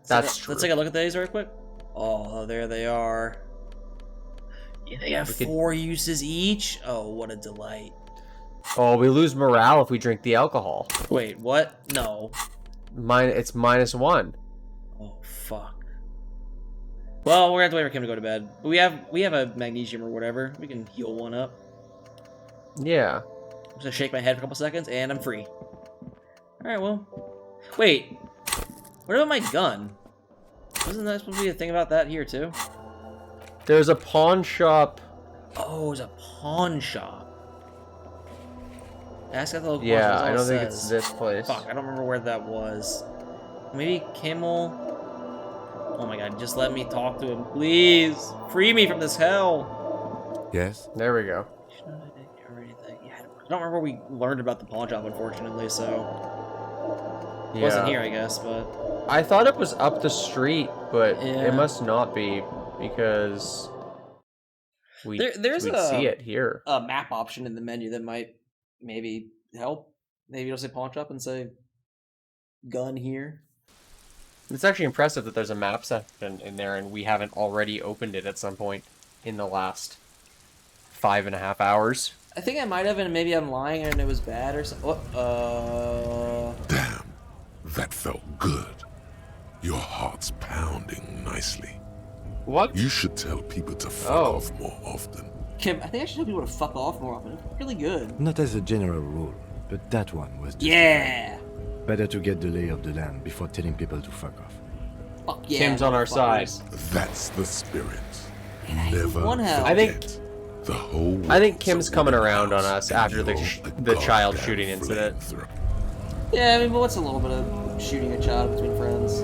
That's true. Let's take a look at these real quick. Oh, there they are. Yeah, they have 4 uses each. Oh, what a delight. Oh, we lose morale if we drink the alcohol. Wait, what? No. It's -1. Oh, fuck. Well, we're gonna have to wait for Kim to go to bed. But we have a magnesium or whatever. We can heal one up. Yeah. I'm just gonna shake my head for a couple seconds, and I'm free. Alright, well. Wait. What about my gun? Wasn't that supposed to be a thing about that here, too? There's a pawn shop. Oh, it's a pawn shop. Ask at the local Yeah, pawn shop, I don't think says. it's this place. Fuck, I don't remember where that was. Maybe Kimmel? Oh my god, just let me talk to him, please! Free me from this hell! Yes? There we go. Yeah, I don't remember we learned about the pawn shop, unfortunately, so... It Yeah. wasn't here, I guess, but... I thought it was up the street, but Yeah. it must not be, because we'd see it here. A map option in the menu that might maybe help. Maybe you'll say pawn shop and say gun here. It's actually impressive that there's a map section in there and we haven't already opened it at some point in the last 5.5 hours. I think I might have, and maybe I'm lying and it was bad or something. Damn, that felt good. Your heart's pounding nicely. What? You should tell people to fuck off more often. Kim, I think I should tell people to fuck off more often. It's really good. Not as a general rule, but that one was just Yeah! better to get the lay of the land before telling people to fuck off. Fuck yeah. Kim's on our side. That's the spirit. And I Never one health. I think- forget. The whole I think world's Kim's a coming wooden around on house us after and the you're child goddamn shooting incident. flamethrower. Yeah, I mean, but what's a little bit of shooting a child between friends?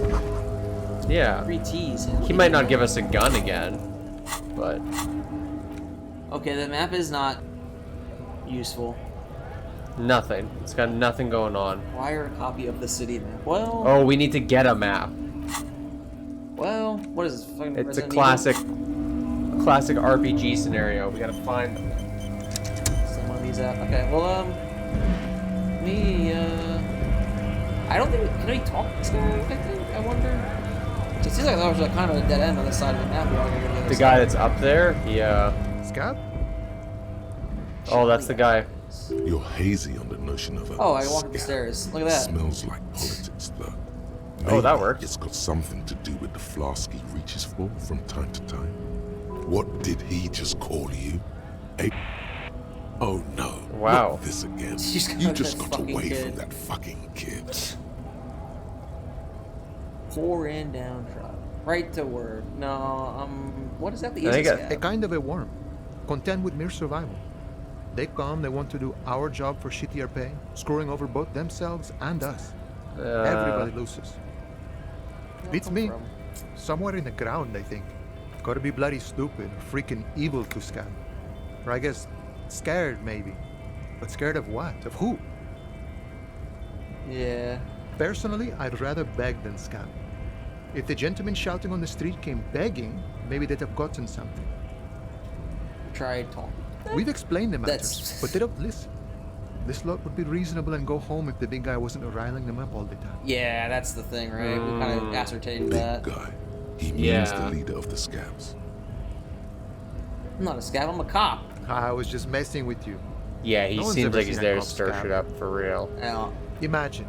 Yeah. 3 T's. He might not give us a gun again, but... Okay, the map is not useful. Nothing. It's got nothing going on. Acquire a copy of the city map. Well, Oh, we need to get a map. well, what is this? Fucking It's a Resident classic RPG scenario. We gotta find... Send one of these out. Okay, well, I don't think... Can we talk to this guy, I think? I wonder... It seems like that was like kind of a dead end on the side of the map. We all gotta go to the other The side. guy that's up there? Yeah. Scab? Oh, that's the guy. You're hazy on the notion of a Oh, I can walk up the scab. stairs. Look at that. Smells like politics, though. Oh, that Maybe works. It's got something to do with the flask he reaches for from time to time. What did he just call you? A... Oh no. Wow. Not this again. She's got You just that got fucking away kid. from that fucking kid. Pour in downtrodden. Right to word. No, what is that? The I think easy I- A kind of a worm, content with mere survival. They come, they want to do our job for shittier pay, screwing over both themselves and us. Everybody loses. Beats me. Somewhere in the ground, I think. Gotta be bloody stupid or freaking evil to scam. Or I guess scared, maybe. But scared of what? Of who? Yeah. Personally, I'd rather beg than scam. If the gentleman shouting on the street came begging, maybe they'd have gotten something. Try talking. We've explained the matters, That's- but they don't listen. This lot would be reasonable and go home if the big guy wasn't riling them up all the time. Yeah, that's the thing, right? We kind of ascertained Big that. guy. He means Yeah. the leader of the scabs. I'm not a scab, I'm a cop. I was just messing with you. Yeah, he No one's seems ever like he's seen a there to cop stir scab. shit up for real. Now, Imagine,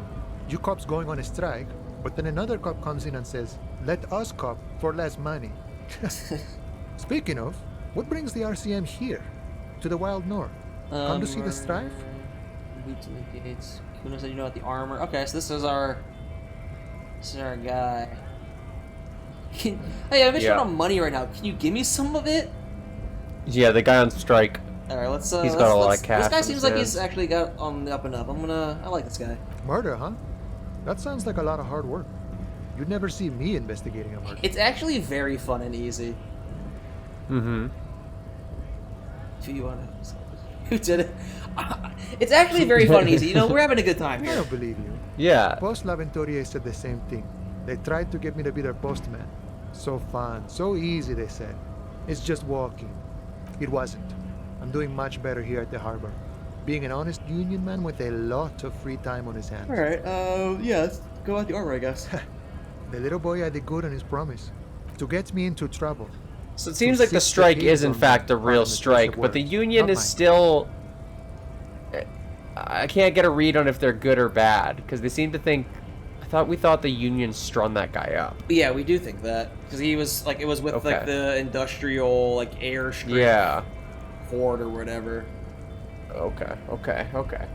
you cops going on a strike, but then another cop comes in and says, "Let us cop for less money." Speaking of, what brings the RCM here? To the wild north? Come to see the strife? Boots in the gates. Kuno said you know about the armor. Okay, so this is our guy. Hey, I'm short on money right now. Can you give me some of it? Yeah, the guy on strike. All right, let's. He's got a lot of cash This guy in seems his like hands. he's actually got on the up and up. I like this guy. Murder, huh? That sounds like a lot of hard work. You'd never see me investigating a murder. It's actually very fun and easy. Mm-hmm. If you want to, who did it? It's actually very fun and easy. You know, we're having a good time I here. don't believe you. Yeah. Post L'Aventurier said the same thing. They tried to get me to be their postman. So fun, so easy, they said. It's just walking. It wasn't. I'm doing much better here at the harbor. Being an honest union man with a lot of free time on his hands. All right. Yeah. Let's go out the armor, I guess. The little boy had a good on his promise to get me into trouble. So it seems like the strike is in fact a real strike, but the union is still... I can't get a read on if they're good or bad, because they seem to think... we thought the union strung that guy up. Yeah, we do think that. Because he was, like, it was with, like, the industrial, like, airstrike horde or whatever. Okay.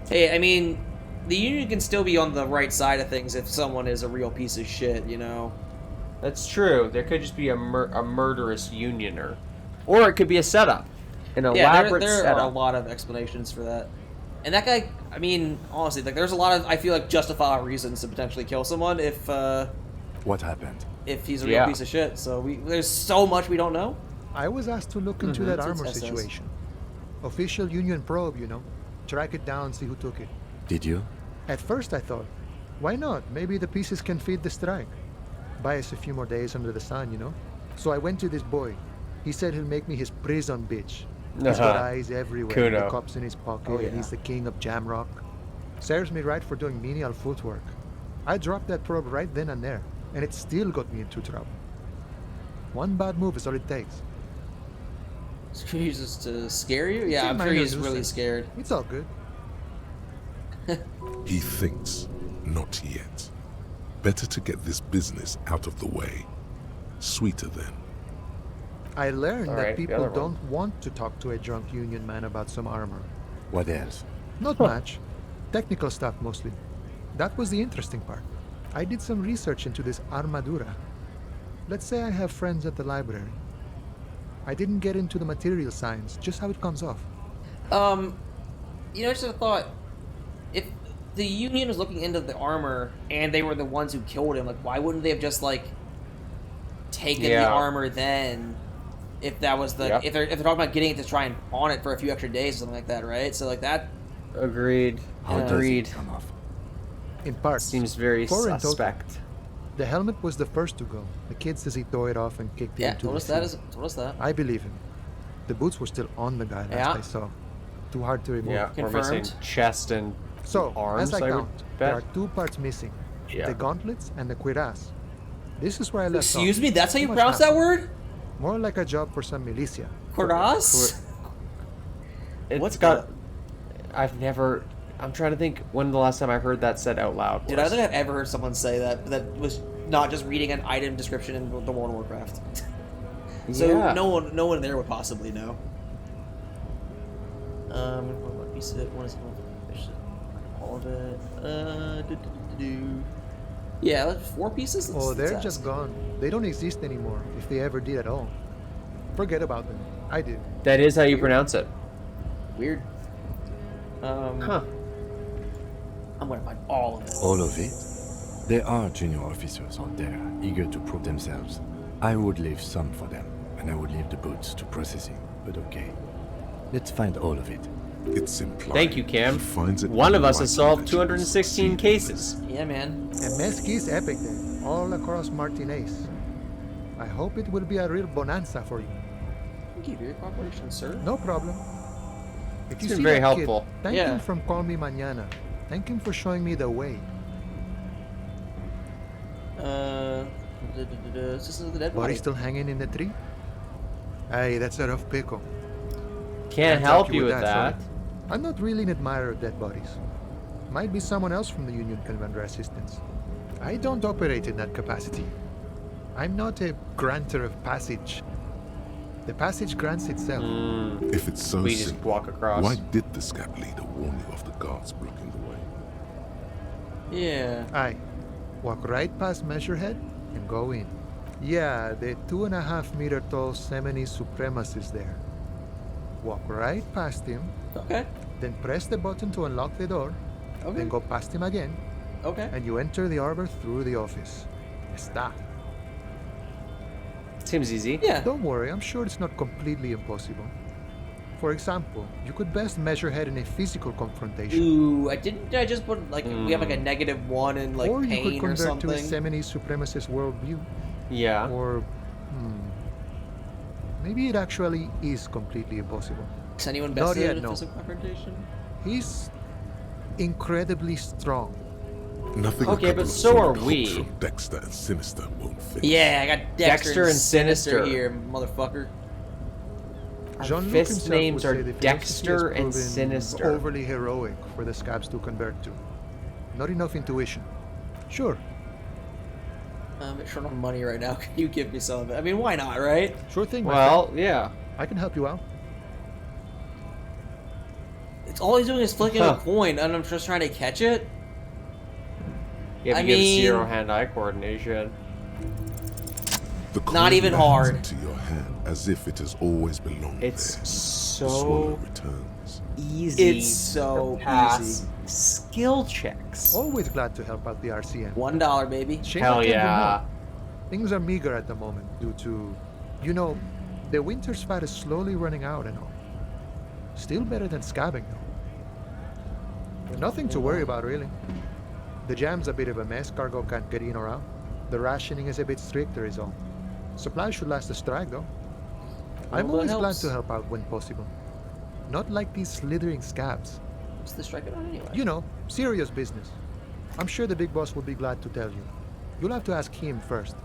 Hey, I mean, the union can still be on the right side of things if someone is a real piece of shit, you know? That's true. There could just be a murderous unioner. Or it could be a setup. An elaborate there setup. are a lot of explanations for that. And that guy, I mean, honestly, like, there's a lot of, I feel like, justifiable reasons to potentially kill someone if, What happened? if he's a real piece of shit. So there's so much we don't know. I was asked to look into that armor It's SS. situation. Official union probe, you know. Track it down, see who took it. Did you? At first I thought, why not? Maybe the pieces can feed the strike. Buy us a few more days under the sun, you know? So I went to this boy. He said he'll make me his prison bitch. He's got eyes everywhere, the cops in his pocket, and he's the king of Jamrock. Serves me right for doing menial footwork. I dropped that probe right then and there, and it still got me into trouble. One bad move is all it takes. He's just to scare you? Yeah, I'm It's a sure he's minor really nuisance. scared. It's all good. He thinks, not yet. Better to get this business out of the way. Sweeter then. I learned All that right, the people other one. don't want to talk to a drunk union man about some armor. What else? Not much. Technical stuff mostly. That was the interesting part. I did some research into this armadura. Let's say I have friends at the library. I didn't get into the material science, just how it comes off. You know, I just thought, if the Union was looking into the armor and they were the ones who killed him, like, why wouldn't they have just, like, taken the armor then? If that was the if they're talking about getting it to try and pawn it for a few extra days or something like that, right? So like that. Agreed. How does Agreed. it come off? In part. Seems very Four in total. suspect. The helmet was the first to go. The kid says he tore it off and kicked it into Told the us that. sea. Told us that. I believe him. The boots were still on the guy last I saw. Too hard to remove. Yeah, we're missing Confirmed. chest and So, arms, as I I would count, bet. there are 2 parts missing. Yeah. The gauntlets and the cuirass. This is where I left off. Excuse me, that's how you Too much pronounce that hassle. word? More like a job for some militia. Cuirass? It's What's got. I've never. I'm trying to think when the last time I heard that said out loud. Dude, I don't think I've ever heard someone say that was not just reading an item description in the World of Warcraft. So Yeah. no one there would possibly know. What piece of it? What is it? All of it. Yeah, that's 4 pieces. Oh, Let's they're ask. just gone. They don't exist anymore, if they ever did at all. Forget about them. I did. That is how you pronounce it. Weird. Huh. I'm gonna find all of it. All of it? There are junior officers out there eager to prove themselves. I would leave some for them, and I would leave the boots to processing. But okay, let's find all of it. It's implied. Thank you, Cam. He finds it One of us unlikely has solved that you will 216 succeed. cases. Yeah, man. A Mesque is epic then, all across Martinez. I hope it will be a real bonanza for you. Thank you for your cooperation, sir. No problem. If you been see very that helpful. Kid, thank Yeah. him from Call Me Mañana. Thank him for showing me the way. It's just the dead Body body. still hanging in the tree? Hey, that's a rough pickle. Can't help you with that. sorry. I'm not really an admirer of dead bodies. Might be someone else from the Union can render assistance. I don't operate in that capacity. I'm not a granter of passage. The passage grants itself. If it's so We just simple, walk across. why did the scout leader warn you of the guards blocking the way? Yeah. Aye. Walk right past Measurehead and go in. Yeah, the 2.5 meter tall Semini supremacist there. Walk right past him, Okay. then press the button to unlock the door, Okay. then go past him again, Okay. and you enter the arbor through the office. Está. Seems easy. Yeah. Don't worry, I'm sure it's not completely impossible. For example, you could best Measurehead in a physical confrontation. Ooh, I just put like we have like a -1 in like or you could pain or convert to a something. Semini supremacist worldview. Yeah. Or, maybe it actually is completely impossible. Is anyone Not bested yet, in a no. physical confrontation? He's incredibly strong. Nothing Okay, a couple but of so are solid we. hooks from Dexter and Sinister won't fix. Yeah, I got Dexter and Sinister Sinister. here, motherfucker. Our Jean-Luc fist himself names would are say the philosophy Dexter has and proven Sinister. overly heroic for the scabs to convert to. Not enough intuition. Sure, I'm a bit short on money right now. Can you give me some of it? I mean, why not, right? sure thing, my Well, yeah. friend. I can help you out. It's all he's doing is flicking Huh. a coin, and I'm just trying to catch it. Yeah, but I you have mean- zero hand-eye coordination. The coin Not even lands hard. into your hand as if it has always belonged It's there. The so swallow returns. easy. It's so to pass easy. skill checks. Always glad to help out the RCM. $1, baby. Shame Hell I can't do yeah. more. Things are meager at the moment due to, you know, the winter's fat is slowly running out and all. Still better than scabbing though. Nothing to worry about really. The jam's a bit of a mess, cargo can't get in or out. The rationing is a bit stricter is all. Supplies should last the strike though. I'm Well, that always glad helps. to help out when possible. Not like these slithering scabs. What's the strike on anyway? You know, serious business. I'm sure the big boss will be glad to tell you. You'll have to ask him first.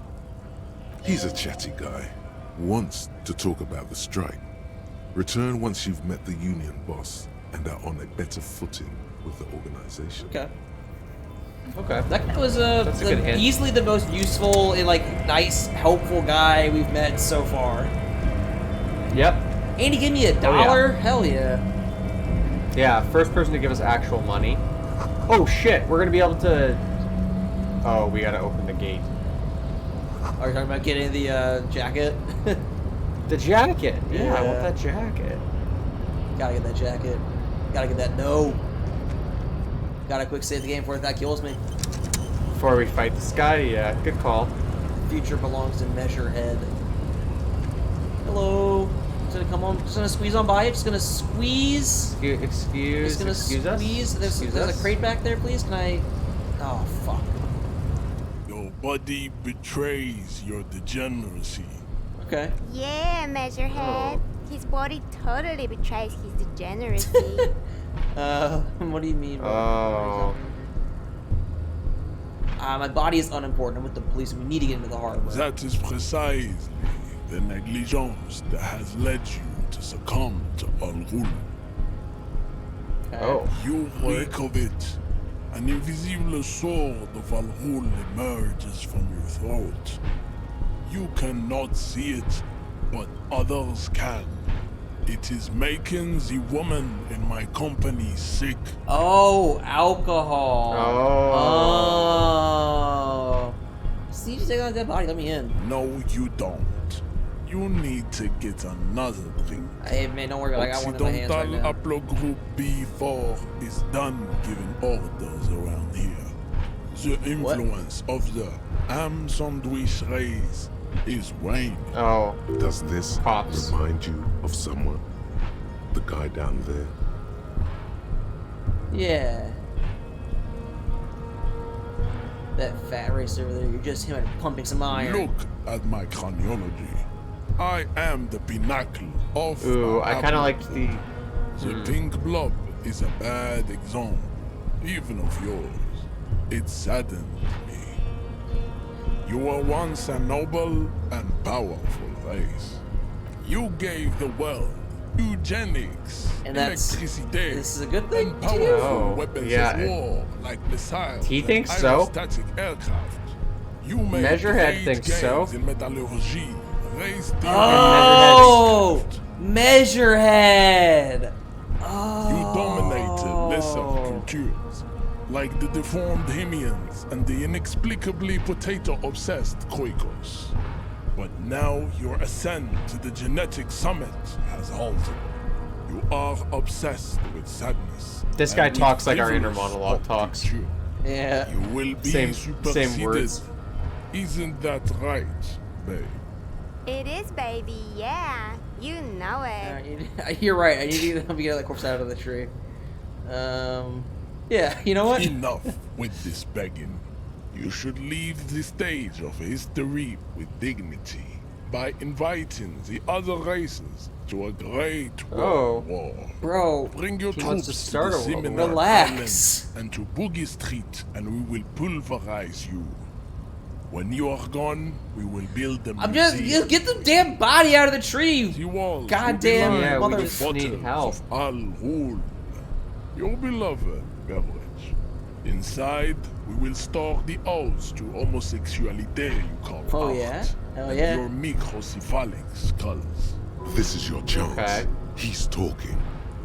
He's a chatty guy. Wants to talk about the strike. Return once you've met the union boss and are on a better footing with the organization. Okay. Okay. That guy was That's a good hint. easily the most useful and like nice, helpful guy we've met so far. Yep. And he gave me $1. Hell yeah. Yeah, first person to give us actual money. Oh shit, we're gonna be able to... Oh, we gotta open the gate. Are you talking about getting the jacket? The jacket! Yeah, I want Yeah. that jacket. Gotta get that jacket. Gotta get that no. Gotta quick save the game before that kills me. Before we fight this guy, yeah, good call. Future belongs to Measurehead. Hello. Just gonna come on. Just gonna squeeze on by. Just gonna squeeze. Excuse Just gonna us? squeeze. There's Excuse a crate back there, please. Can I? Oh fuck. Your body betrays your degeneracy. Okay. Yeah, Measurehead. Oh. His body totally betrays his degeneracy. What do you mean? Oh. My body is unimportant. I'm with the police. We need to get into the harbor. That is precisely the negligence that has led you to succumb to Al-Ghul. Okay. Oh. You reek of it. An invisible sword of Al-Ghul emerges from your throat. You cannot see it, but others can. It is making the woman in my company sick. Oh, alcohol. Oh. Oh. See, you just take out that body. Let me in. No, you don't. You need to get another drink. Hey, man, don't worry. I got one in my hands right Occidental now. Haplogroup B4 is done giving orders around here. The influence of the ham sandwich race is waning. Oh. Does this Pops. remind you of someone? The guy down there? Yeah. That fat racer over there. You're just him pumping some iron. Look at my craniology. I am the pinnacle of Ooh, my I kind of liked ability. the... The pink blob is a bad example, even of yours. It saddens me. You were once a noble and powerful race. You gave the world eugenics, And that's- electricity, this is a good thing, and too. powerful Oh, weapons yeah, of war like missiles He and thinks so. aerostatic aircraft. You made Measurehead great thinks so. gains in metallurgy, raised the Oh, Measurehead. Oh. You dominated lesser cultures, like the deformed Hemians and the inexplicably potato-obsessed Quakers. But now your ascent to the genetic summit has halted. You are obsessed with sadness. This and guy with talks like our inner frivolous monologue talks. optics. Yeah. You will be Same superseded. words. Isn't that right, babe? It is, baby. Yeah, you know it. You're right. I need to get that corpse out of the tree. Yeah. You know what? Enough with this begging. You should leave the stage of history with dignity. by inviting the other races to a great Oh. world war. Bro, Bring your He wants to troops to start the a world war. Seminar Relax. Island and to Boogie Street, and we will pulverize you. When you are gone, we will build them. I'm just get the damn body out of the tree. The walls Goddamn will be Yeah, lined we with just need bottles help. of Al Ghul, your beloved beverage. Inside, we will store the odes to homosexuality you call Oh, art, yeah? Hell and yeah. your microcephalic skulls. This is your chance. Okay. He's talking.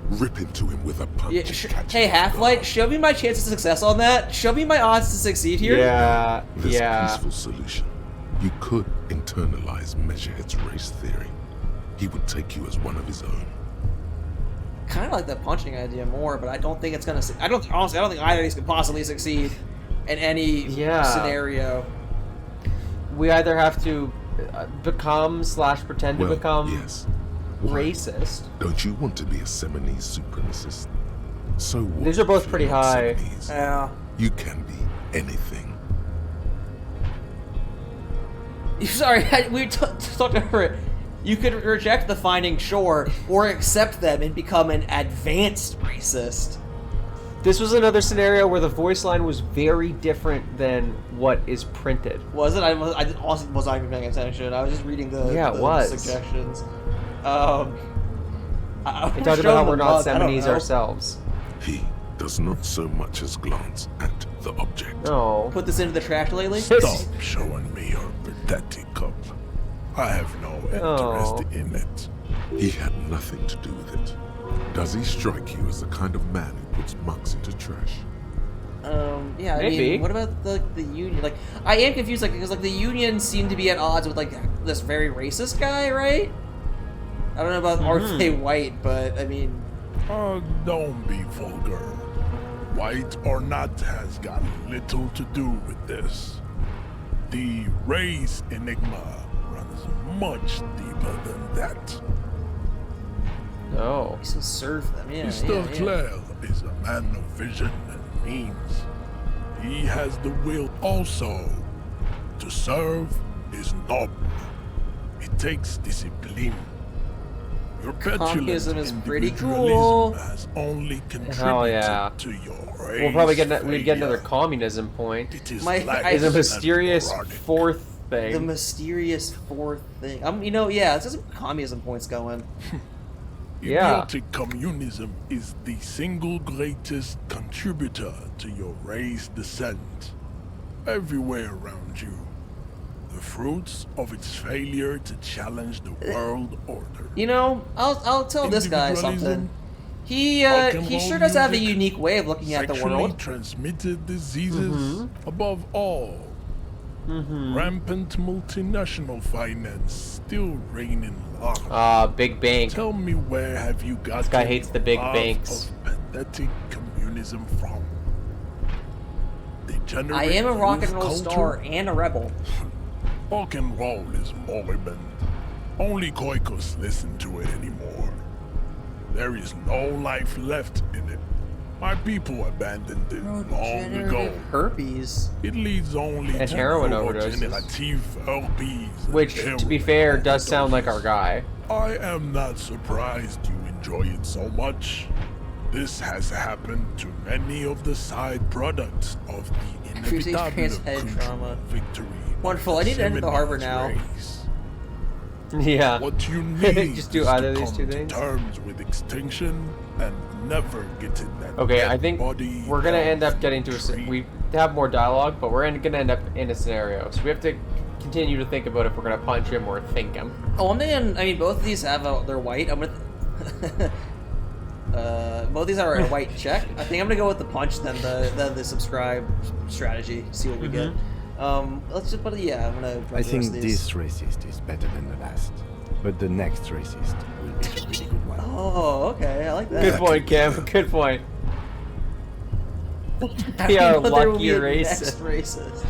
Rip into him with a punch. Yeah, and catch hey, him off Half-Light, guard. show me my chance of success on that. Show me my odds to succeed here. Yeah, This yeah. peaceful solution. You could internalize Measurehead's race theory. He would take you as one of his own. Kind of like the punching idea more, but I don't think it's gonna. I don't honestly. I don't think either of these could possibly succeed in any Yeah. scenario. We either have to become / pretend to Well, become yes. Why? racist. Don't you want to be a Seminese supremacist? So what These are both if pretty you're not high. Seminese? Yeah. You can be anything. Sorry, we talked over it. You could reject the finding, sure, or accept them and become an advanced racist. This was another scenario where the voice line was very different than what is printed. Was it? I also was not even paying attention. I was just reading the, Yeah, it the was. suggestions. We talked about how we're not Seminese ourselves. He does not so much as glance at the object. No. Put this into the trash lately. Stop showing me your pathetic cup. I have no interest Oh. in it. He had nothing to do with it. Does he strike you as the kind of man who puts mugs into trash? Yeah, I Maybe. mean, what about the Union? Like, I am confused, like, because, like, the Union seemed to be at odds with, like, this very racist guy, right? I don't know about are they white, but, I mean... Don't be vulgar. White or not has got little to do with this. The race enigma runs much deeper than that. No. So serve them, yeah, Mr. yeah. Claire is a man of vision and means. He has the will also. To serve is noble. It takes discipline. Your Communism petulant is pretty individualism cool. has only contributed Hell yeah. to your race We'll probably get we'd get failure. another communism point. It is My- lack Is a and mysterious moronic. fourth The thing. mysterious fourth thing. You know, yeah, let's get some communism points going. Yeah. Idiotic communism is the single greatest contributor to your race descent. Everywhere around you. The fruits of its failure to challenge the world order. You know, I'll tell this guy something. He Rock and sure roll does have a music, unique way of looking at the Sexually world. transmitted diseases, above all. Rampant multinational finance still reigning large. Big bank. Tell me, where have you got This guy your hates the big love banks. of pathetic communism from? Degenerate I am a rock and youth roll culture? star and a rebel. Rock and roll is moribund. Only Koikos listen to it anymore. There is no life left in it. My people abandoned it long ago. Herpes. It leads only And to heroin overdoses. neurodegenerative herpes. and Which, to be heroin fair, does sound like our overdoses. guy. I am not surprised you enjoy it so much. This has happened to many of the side products of the Crusade inevitable trans head crucial trauma. victory. of Wonderful, I the need to enter the harbor Seminoles now. race. Yeah. What you need Just do is either to of these come two to things? terms with extinction and never get in that Okay, dead I think body we're gonna end up of getting to tree. we have more dialogue, but we're gonna end up in a scenario. So we have to continue to think about if we're gonna punch him or think him. Oh, I'm thinking. I mean, both of these have they're white. I'm gonna. Both of these are a white check. I think I'm gonna go with the punch than the subscribe strategy. See what we get. Let's just. But yeah, I'm gonna. I think these. this racist is better than the last. But the next racist will be a really good one. Oh, okay. I like that. Good point, Cam. Good point. How We do you are know there will lucky be a racist. next racist.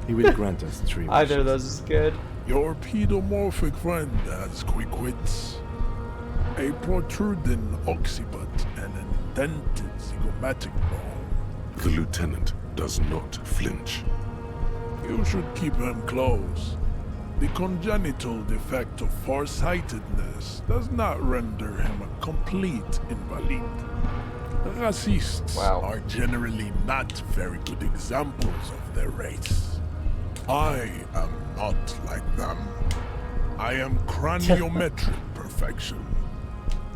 He will grant us 3 Either of wishes. those is good. Your pedomorphic friend has quick wits, a protruding occiput, and an indented zygomatic bone. The lieutenant does not flinch. You should keep him close. The congenital defect of farsightedness does not render him a complete invalid. Racists are generally not very good examples of their race. I am not like them. I am craniometric perfection.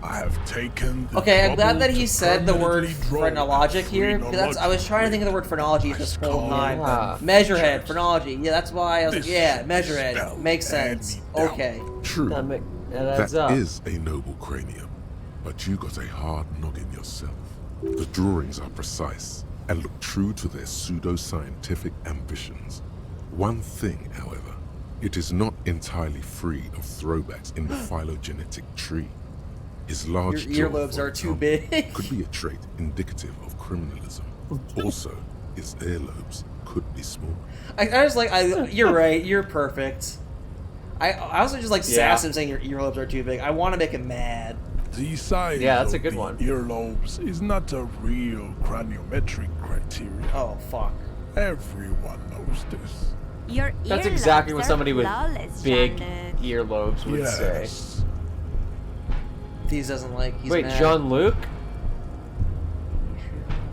I have taken the Okay, I'm glad trouble that he to said the word permanently draw phrenologic here. Because I was trying to think of the word phrenology this whole time. Measurehead, phrenology. Yeah, that's why I was like, yeah, measurehead. Makes sense. Okay. True. adds up. That is a noble cranium, but you got a hard noggin yourself. The drawings are precise and look true to their pseudo-scientific ambitions. One thing, however, it is not entirely free of throwbacks in the phylogenetic tree. His large Your jaw, earlobes for are too example, big. could be a trait indicative of criminalism. Also, his earlobes could be small. I was like, you're right. You're perfect. I also just like sass him saying your earlobes are too big. I want to make him mad. The size that's a of good the one. earlobes is not a real craniometric criteria. Oh fuck. Everyone knows this. Your That's exactly what earlobes are somebody with flawless, big Jean-Luc. earlobes would say. Yes. These doesn't like. He's Wait, mad. Jean-Luc?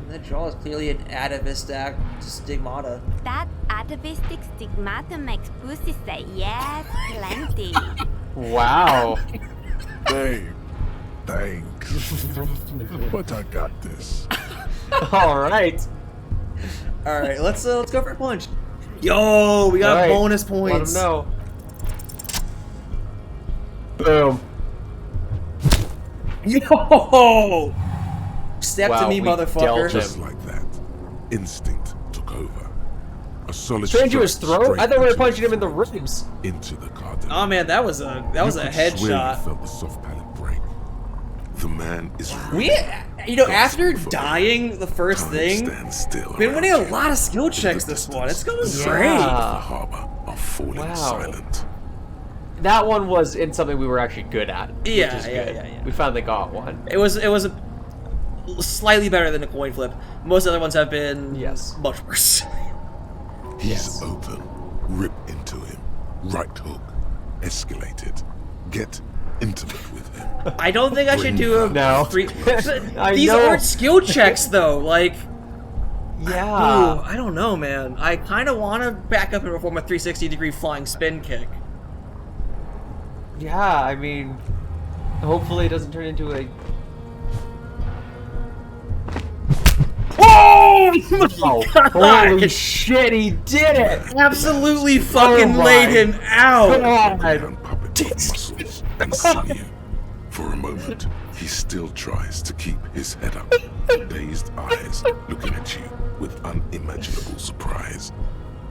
That jaw is clearly an atavistic stigmata. That atavistic stigmata makes pussy say yes, plenty. Wow. Babe, thanks. But I got this. All right. All right, let's go for a punch. Yo, we got All right, bonus points. Let him know. Boom. Yo! Step to me, we motherfucker. dealt him. Just like that, instinct took over. A solid Straight to his strike throat? I straight thought we were into punching him in the forehead, ribs. Into the cardinal. Oh man, that was a You could swear headshot. you felt the soft palate break. The man is We, after dying the first thing, stand still. been winning a around you. lot of skill In the checks this one. It's going distance, the great. sounds of the harbor are falling Wow. silent. That one was in something we were actually good at. Yeah, which is yeah, good. yeah. We finally got one. It was a slightly better than a coin flip. Most other ones have been much worse. He's open. Rip into him. Right hook. Escalate it. Get intimate with him. I don't think I should do a No. three. I These know. aren't skill checks though. Like, Yeah. ooh, I don't know, man. I kind of want to back up and perform a 360-degree flying spin kick. Yeah, I mean, hopefully it doesn't turn into a... Oh my god! Holy shit, he did it! Absolutely fucking my laid him out. Down puppet of muscles and sinew. For a moment, he still tries to keep his head up, dazed eyes looking at you with unimaginable surprise.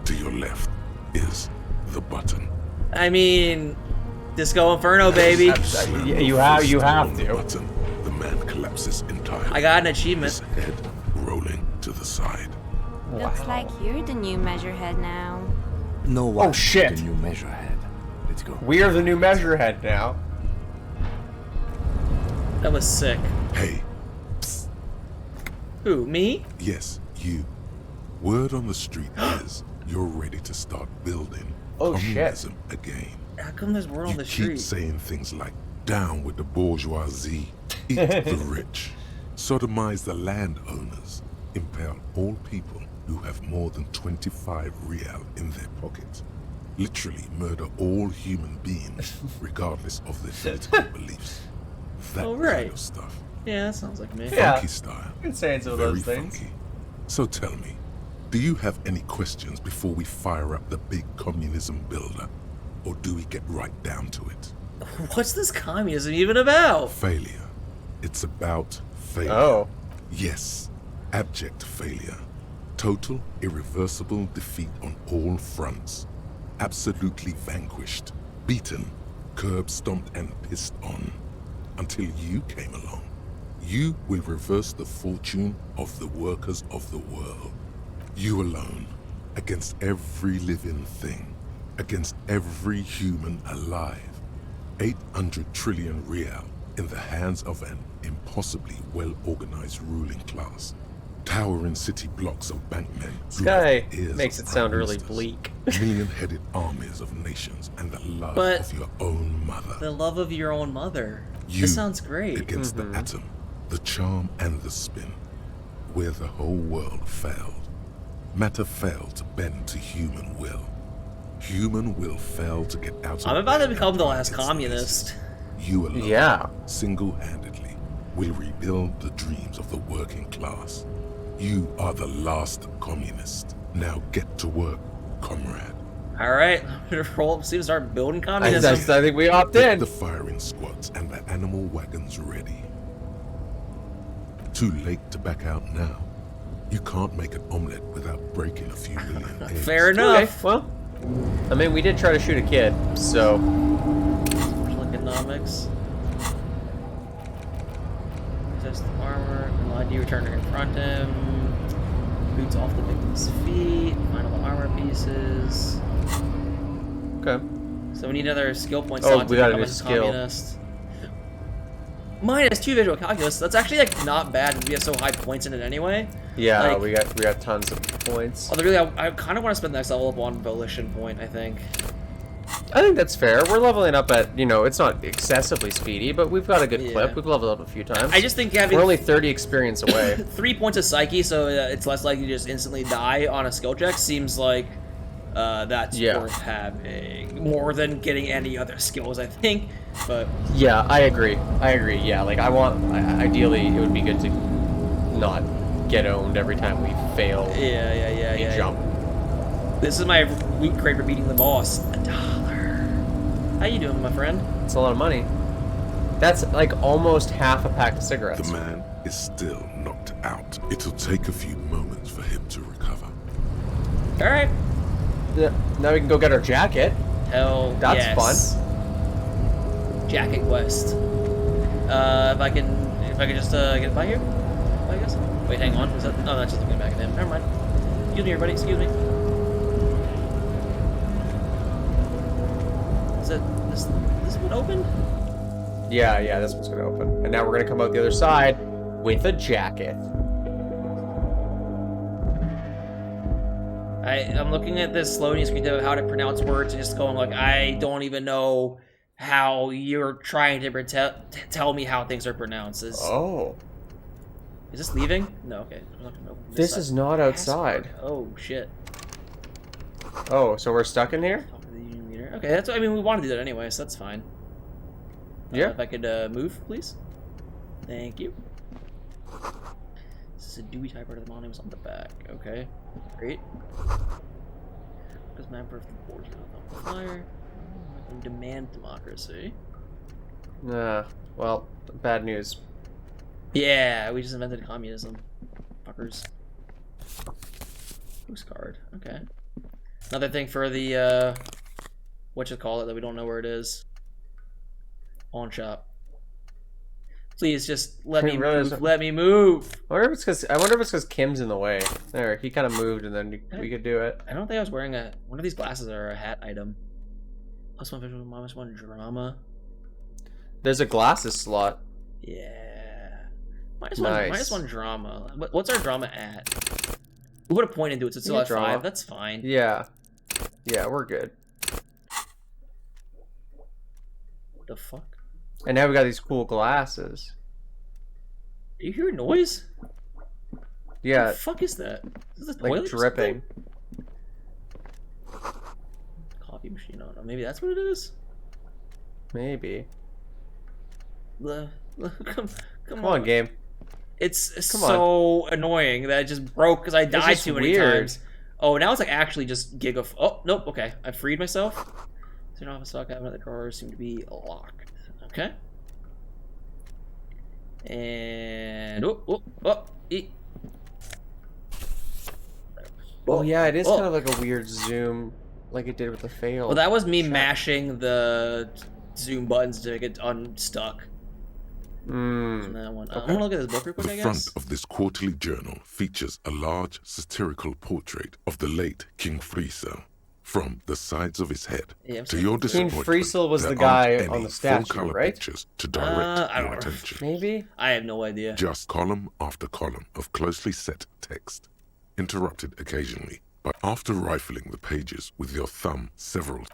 To your left is the button. I mean, Disco Inferno, baby. Slam you your have- fist you have on the to. button. The man collapses entirely. I got an His achievement. head rolling to the side. Looks like you're the new measurehead now. No one shit. the new measurehead. Let's go. We are the new measurehead now. That was sick. Hey, Who, me? yes, you. Word on the street is you're ready to start building Oh, shit. communism again. How come there's word on You the keep street? saying things like, down with the bourgeoisie, eat the rich, sodomize the landowners, impale all people who have more than 25 real in their pockets, literally murder all human beings, regardless of their political beliefs. That Oh, right. kind of stuff. Yeah, that sounds like me. Yeah. Funky style. You can say some of Very those things. funky. So tell me, do you have any questions before we fire up the big communism builder? Or do we get right down to it? What's this communism even about? Failure. It's about failure. Oh. Yes, abject failure. Total, irreversible defeat on all fronts. Absolutely vanquished, beaten, curb stomped and pissed on. Until you came along. You will reverse the fortune of the workers of the world. You alone, against every living thing, against every human alive. 800 trillion real in the hands of an impossibly well-organized ruling class. Towering city blocks of bankmen. This guy makes it sound really bleak. Million-headed armies of nations and the love But of your own mother. the love of your own mother. You This sounds great. against the atom, the charm and the spin, where the whole world failed. Matter failed to bend to human will. Human will failed to get out of I'm about to become the bed last its communist. laces. You alone, Yeah. single-handedly, will rebuild the dreams of the working class. You are the last communist. Now get to work, comrade. Alright, I'm gonna roll up, see, start building I communism. think we opt Get in. the firing squads and the animal wagons ready. Too late to back out now. You can't make an omelet without breaking a few million eggs. Fair Okay, enough. well, I mean, we did try to shoot a kid, so Economics. Test the armor. ID return to confront him. Boots off the victim's feet. Find all the armor pieces. okay. So we need another skill point Oh, slot we to got a become new a skill. communist. -2 visual calculus. That's actually like not bad because we have so high points in it anyway. Yeah, Like- we got tons of points. Although really, I kind of want to spend the next level up on volition point. I think. I think that's fair. We're leveling up at, you know, it's not excessively speedy, but we've got a good Yeah. clip. We've leveled up a few times. I just think having We're only 30 experience away. 3 points of psyche, so it's less likely to just instantly die on a skill check, seems like that's Yeah. worth having. More than getting any other skills, I think. But Yeah, I agree. Yeah, like ideally, it would be good to not get owned every time we fail a jump. This is my loot crate for beating the boss. $1. How you doing, my friend? It's a lot of money. That's like almost half a pack of cigarettes. The man is still knocked out. It'll take a few moments for him to recover. All right. Yeah, now we can go get our jacket. Hell, That's yes. Jacket quest. If I can just get by here, I guess. Wait, hang on. Is that? Oh, that's just looking back at him. Never mind. Excuse me, everybody. Excuse me. Is it this one open? Yeah, this one's gonna open. And now we're gonna come out the other side with a jacket. I'm looking at this loading screen of how to pronounce words and just going like, I don't even know how you're trying to tell me how things are pronounced. Is this leaving? No, okay. I'm not gonna open This side. is not outside. Oh shit. Oh, so we're stuck in here? Talk to the union leader. Okay, that's. I mean, we want to do that anyway, so that's fine. Yeah. If I could move, please. Thank you. This is a Dewey typewriter. The model was on the back. Okay, great. Because man, birth the board's not on fire. Demand democracy. Well, bad news. Yeah, we just invented communism. Fuckers. Postcard. Okay. Another thing for the, whatchamacallit that we don't know where it is. Pawn shop. Please just let me move. Let me move. I wonder if it's because Kim's in the way. There, he kind of moved, and then we could do it. I don't think I was wearing one of these glasses are a hat item. +1 visual, -1 drama. There's a glasses slot. Yeah. Nice. -1 drama. What's our drama at? We put a point into it, so it's still at drama. 5. That's fine. Yeah, we're good. What the fuck? And now we got these cool glasses. Do you hear a noise? Yeah, What the fuck is that? Is this a like toilet or dripping. something? Coffee machine on. Maybe that's what it is? Maybe. Come on, game. It's Come so annoying that it just broke because I died just too many weird. times. Oh, now it's like actually just oh, nope, okay. I freed myself. Turn off a stock cabinet. The drawers seem to be locked. Okay. And Oh yeah, it is kind of like a weird zoom, like it did with the fail. Well, that was me mashing the zoom buttons to get unstuck. And that one. I'm gonna look at this book real quick, I The guess. front of this quarterly journal features a large satirical portrait of the late King Friesel. From the sides of his head Yeah, to your disappointment, Friesel was there the guy aren't on any the statue, full-color right? pictures to direct I don't your know. attention. Maybe? I have no idea. Just column after column of closely set text, interrupted occasionally. But after rifling the pages with your thumb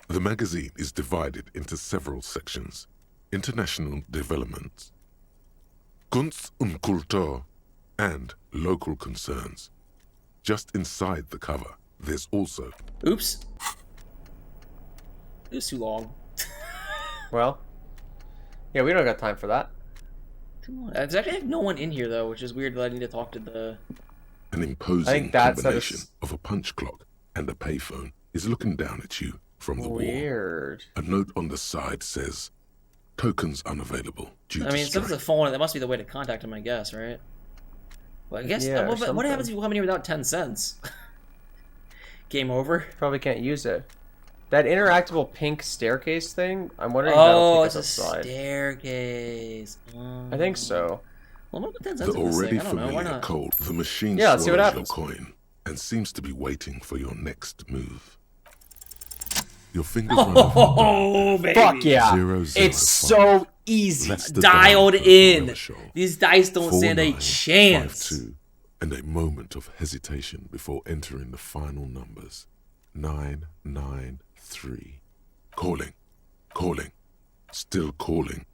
the magazine is divided into several sections. International developments, Kunst und Kultur, and local concerns. Just inside the cover, there's also... Oops. It was too long. Well, yeah, we don't got time for that. There's actually no one in here, though, which is weird that I need to talk to the... An imposing combination of a punch clock and a payphone is looking down at you from the wall. Weird. A note on the side says, tokens unavailable due to since it's a strike. phone, that must be the way to contact him, I guess, right? Well, I guess... Yeah, what happens if you come in here without 10 cents? Game over? Probably can't use it. That interactable pink staircase thing, I'm wondering if that'll take us it's a outside. staircase. I think so. Well, what 10 The cents in this already thing? I don't know. Why familiar not? code, the machine Yeah, let's see what swallows your happens. coin and seems to be waiting for your next move. Your fingers run off Oh, baby. Fuck yeah. 005. It's so easy. Lets the Dialed dial in. code show. These dice don't stand a 4952, chance. and a moment of hesitation before entering the final numbers. 993. Calling. Still calling.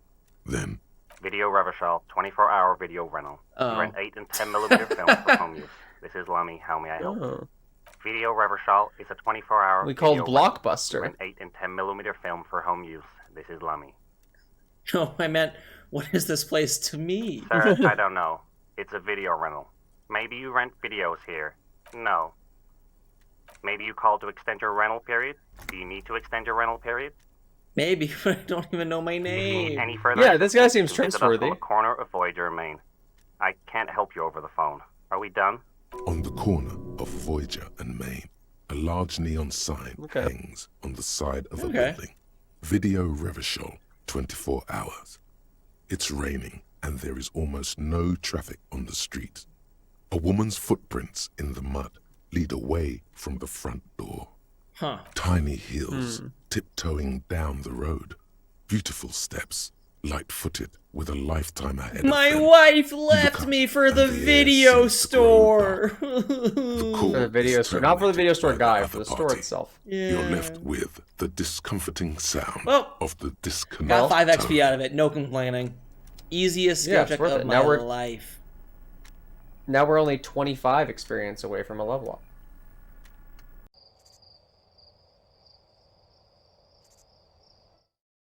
Then Video Revachol, 24-hour video rental. Oh. We rent 8 and 10 millimeter films for home use. This is Lummy. How may I help? Oh. Video Revachol is a 24-hour. We called video rental. We Blockbuster. rent 8 and 10 millimeter film for home use. This is Lummy. No, I meant, what is this place to me? Sir, I don't know. It's a video rental. Maybe you rent videos here. No. Maybe you called to extend your rental period? Do you need to extend your rental period? Maybe, but I don't even know my If you need name. any further Yeah, this guy assistance, seems visit us trustworthy. on the corner of Voyager, Maine. I can't help you over the phone. Are we done? on the corner of Voyager and Main, a large neon sign hangs on the side of a building. Video Revachol, 24 hours. It's raining and there is almost no traffic on the street. A woman's footprints in the mud lead away from the front door. Huh. Tiny heels tiptoeing down the road. Beautiful steps, light-footed with a lifetime ahead My of them. wife You left look me up for and the air video seems to grow store. The call For the video is store. Not for the video terminated store by guy, other for the store party. itself. You're left with the discomforting sound Well, of the disconnect. Got 5 XP out of it, no complaining. Easiest skill Yeah, it's check worth of it. my Now we're- life. Now we're only 25 experience away from a level up.